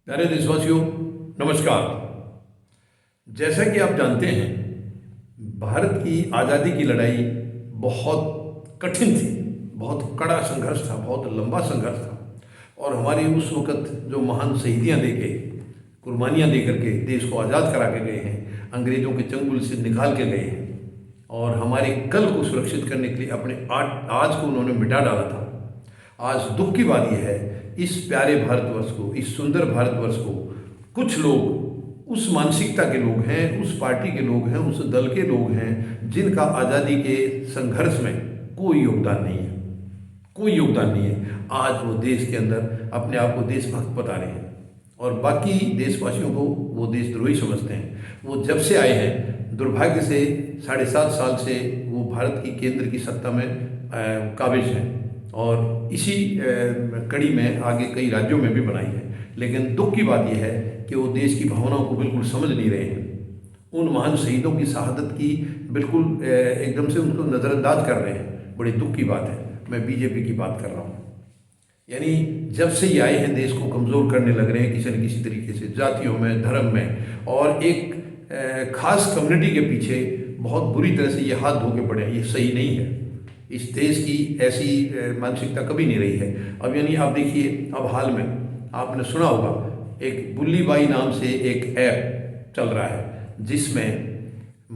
प्यारे देशवासियों, नमस्कार। जैसा कि आप जानते हैं, भारत की आज़ादी की लड़ाई बहुत कठिन थी, बहुत कड़ा संघर्ष था, बहुत लंबा संघर्ष था। और हमारे उस वक़्त जो महान शहीदियाँ दे के, कुर्बानियाँ दे करके देश को आज़ाद करा के गए हैं, अंग्रेज़ों के चंगुल से निकाल के गए हैं और हमारे कल को सुरक्षित करने के लिए अपने आज को उन्होंने मिटा डाला था। आज दुख की बात यह है, इस प्यारे भारतवर्ष को, इस सुंदर भारतवर्ष को कुछ लोग उस मानसिकता के लोग हैं, उस पार्टी के लोग हैं, उस दल के लोग हैं जिनका आज़ादी के संघर्ष में कोई योगदान नहीं है, कोई योगदान नहीं है। आज वो देश के अंदर अपने आप को देशभक्त बता रहे हैं और बाकी देशवासियों को वो देशद्रोही समझते हैं। वो जब से आए हैं, दुर्भाग्य से 7.5 साल से वो भारत की केंद्र की सत्ता में काबिज हैं और इसी कड़ी में आगे कई राज्यों में भी बनाई है। लेकिन दुख की बात यह है कि वो देश की भावनाओं को बिल्कुल समझ नहीं रहे हैं। उन महान शहीदों की शहादत की बिल्कुल एकदम से उनको नज़रअंदाज कर रहे हैं। बड़ी दुख की बात है। मैं बीजेपी की बात कर रहा हूँ। यानी जब से ये आए हैं, देश को कमज़ोर करने लग रहे हैं किसी न किसी तरीके से, जातियों में, धर्म में, और एक खास कम्युनिटी के पीछे बहुत बुरी तरह से ये हाथ धो के पड़े हैं। ये सही नहीं है। इस देश की ऐसी मानसिकता कभी नहीं रही है। अब यानी आप देखिए, अब हाल में आपने सुना होगा, एक बुल्ली बाई नाम से एक ऐप चल रहा है जिसमें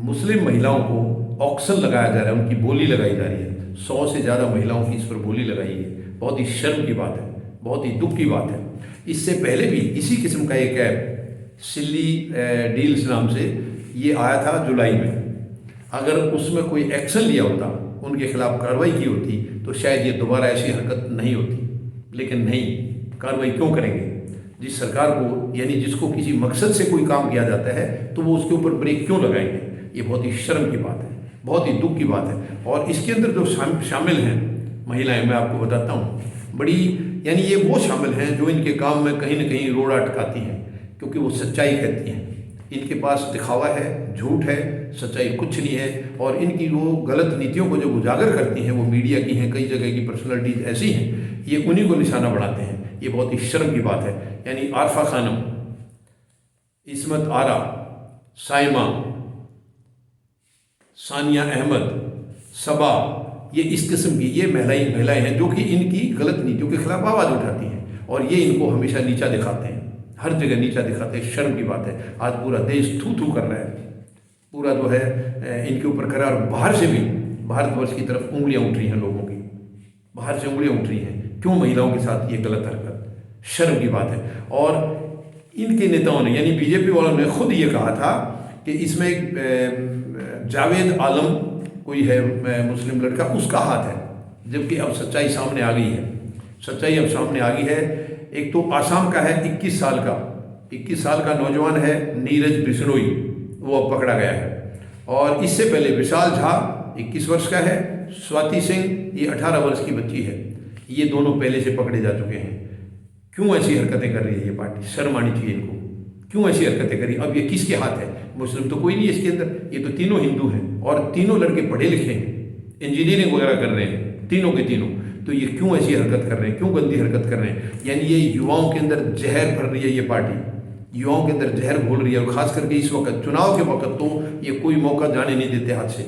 मुस्लिम महिलाओं को ऑक्शन लगाया जा रहा है, उनकी बोली लगाई जा रही है। 100 से ज़्यादा महिलाओं की इस पर बोली लगाई है। बहुत ही शर्म की बात है, बहुत ही दुख की बात है। इससे पहले भी इसी किस्म का एक ऐप सिल्ली डील्स नाम से ये आया था जुलाई में। अगर उसमें कोई एक्शन लिया होता, उनके खिलाफ कार्रवाई की होती, तो शायद ये दोबारा ऐसी हरकत नहीं होती। लेकिन नहीं, कार्रवाई क्यों करेंगे? जिस सरकार को, यानी जिसको किसी मकसद से कोई काम किया जाता है, तो वो उसके ऊपर ब्रेक क्यों लगाएंगे? ये बहुत ही शर्म की बात है, बहुत ही दुख की बात है। और इसके अंदर जो शामिल हैं महिलाएं, मैं आपको बताता हूँ, बड़ी यानी ये वो शामिल हैं जो इनके काम में कहीं ना कहीं रोड़ा अटकाती हैं, क्योंकि वो सच्चाई कहती हैं। इनके पास दिखावा है, झूठ है, सच्चाई कुछ नहीं है। और इनकी वो गलत नीतियों को जब उजागर करती हैं, वो मीडिया की हैं, कई जगह की पर्सनैलिटीज ऐसी हैं, ये उन्हीं को निशाना बनाते हैं। ये बहुत ही शर्म की बात है। यानी आरफा खानम, इस्मत आरा, साइमा, सानिया अहमद, सबा, ये इस किस्म की ये महिलाएं हैं जो कि इनकी गलत नीतियों के खिलाफ आवाज़ उठाती हैं और ये इनको हमेशा नीचा दिखाते हैं, हर जगह नीचा दिखाते हैं। शर्म की बात है। आज पूरा देश थू थू कर रहा है, पूरा जो है इनके ऊपर करा। और बाहर से भी भारतवर्ष की तरफ उंगलियां उठ रही हैं, लोगों की बाहर से उंगलियां उठ रही हैं। क्यों महिलाओं के साथ ये गलत हरकत? शर्म की बात है। और इनके नेताओं ने, यानी बीजेपी वालों ने खुद ये कहा था कि इसमें एक जावेद आलम कोई है मुस्लिम लड़का, उसका हाथ है। जबकि अब सच्चाई सामने आ गई है, सच्चाई अब सामने आ गई है। एक तो आसाम का है 21 साल का नौजवान है नीरज बिश्नोई, वो अब पकड़ा गया है। और इससे पहले विशाल झा 21 वर्ष का है, स्वाति सिंह ये 18 वर्ष की बच्ची है। ये दोनों पहले से पकड़े जा चुके हैं। क्यों ऐसी हरकतें कर रही है ये पार्टी? शर्म आनी चाहिए इनको। क्यों ऐसी हरकतें करी? अब ये किसके हाथ है? मुस्लिम तो कोई नहीं है इसके अंदर, ये तो तीनों हिंदू हैं और तीनों लड़के पढ़े लिखे हैं, इंजीनियरिंग वगैरह कर रहे हैं, तीनों के तीनों। तो ये क्यों ऐसी हरकत कर रहे हैं? क्यों गंदी हरकत कर रहे हैं? यानी ये युवाओं के अंदर जहर भर रही है, ये पार्टी युवाओं के अंदर जहर घोल रही है। और खास करके इस वक्त, चुनाव के वक्त, तो ये कोई मौका जाने नहीं देते हाथ से।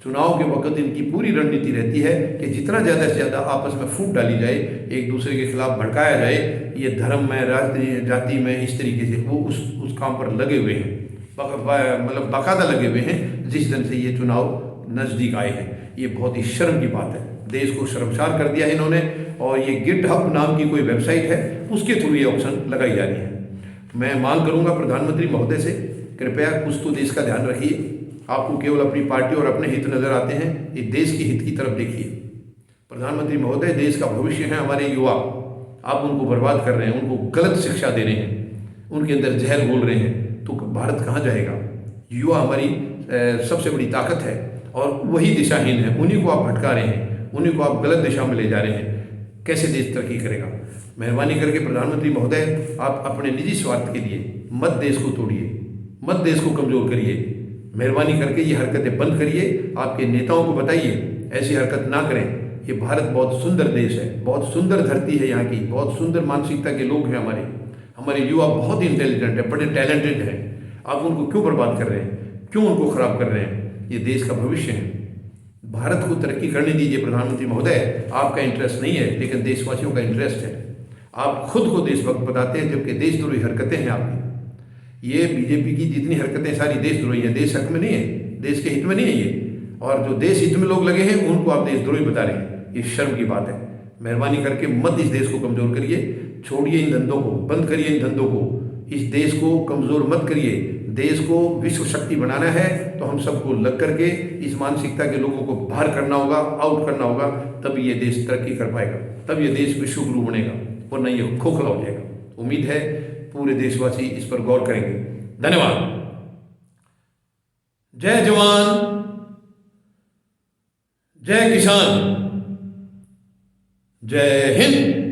चुनाव के वक्त इनकी पूरी रणनीति रहती है कि जितना ज़्यादा से ज़्यादा आपस में फूट डाली जाए, एक दूसरे के खिलाफ भड़काया जाए। ये धर्म में, जाति में, इस तरीके से वो उस काम पर लगे हुए हैं, मतलब बाकायदा लगे हुए हैं, जिस दिन से ये चुनाव नज़दीक आए हैं। ये बहुत ही शर्म की बात है। देश को शर्मसार कर दिया है इन्होंने। और ये गिटहब नाम की कोई वेबसाइट है, उसके थ्रू ये ऑप्शन लगाई जा रही है। मैं मांग करूँगा प्रधानमंत्री महोदय से, कृपया कुछ तो देश का ध्यान रखिए। आपको केवल अपनी पार्टी और अपने हित नज़र आते हैं, ये देश की हित की तरफ देखिए। प्रधानमंत्री महोदय, देश का भविष्य है हमारे युवा, आप उनको बर्बाद कर रहे हैं, उनको गलत शिक्षा दे रहे हैं, उनके अंदर जहर घोल रहे हैं, तो भारत कहाँ जाएगा? युवा हमारी सबसे बड़ी ताकत है और वही दिशाहीन है। उन्हीं को आप भटका रहे हैं, उन्हीं को आप गलत दिशा में ले जा रहे हैं। कैसे देश तरक्की करेगा? मेहरबानी करके प्रधानमंत्री महोदय, आप अपने निजी स्वार्थ के लिए मत देश को तोड़िए, मत देश को कमज़ोर करिए। मेहरबानी करके ये हरकतें बंद करिए। आपके नेताओं को बताइए ऐसी हरकत ना करें। ये भारत बहुत सुंदर देश है, बहुत सुंदर धरती है यहाँ की, बहुत सुंदर मानसिकता के लोग हैं हमारे, हमारे युवा बहुत ही इंटेलिजेंट है, बड़े टैलेंटेड हैं, आप उनको क्यों बर्बाद कर रहे हैं, क्यों उनको खराब कर रहे हैं? ये देश का भविष्य है। भारत को तरक्की करने दीजिए प्रधानमंत्री महोदय। आपका इंटरेस्ट नहीं है, लेकिन देशवासियों का इंटरेस्ट है। आप खुद को देशभक्त बताते हैं, जबकि देशद्रोही हरकतें हैं आपकी। ये बीजेपी की जितनी हरकतें सारी देशद्रोही हैं, देश हक में नहीं है, देश के हित में नहीं है ये। और जो देश हित में लोग लगे हैं उनको आप देशद्रोही बता रहे हैं, ये शर्म की बात है। मेहरबानी करके मत इस देश को कमजोर करिए, छोड़िए इन धंधों को, बंद करिए इन धंधों को, इस देश को कमजोर मत करिए। देश को विश्व शक्ति बनाना है तो हम सबको लग करके इस मानसिकता के लोगों को बाहर करना होगा, आउट करना होगा, तब ये देश तरक्की कर पाएगा, तब ये देश विश्व गुरु बनेगा, वरना ये खोखला हो जाएगा। उम्मीद है पूरे देशवासी इस पर गौर करेंगे। धन्यवाद। जय जवान, जय किसान, जय हिंद।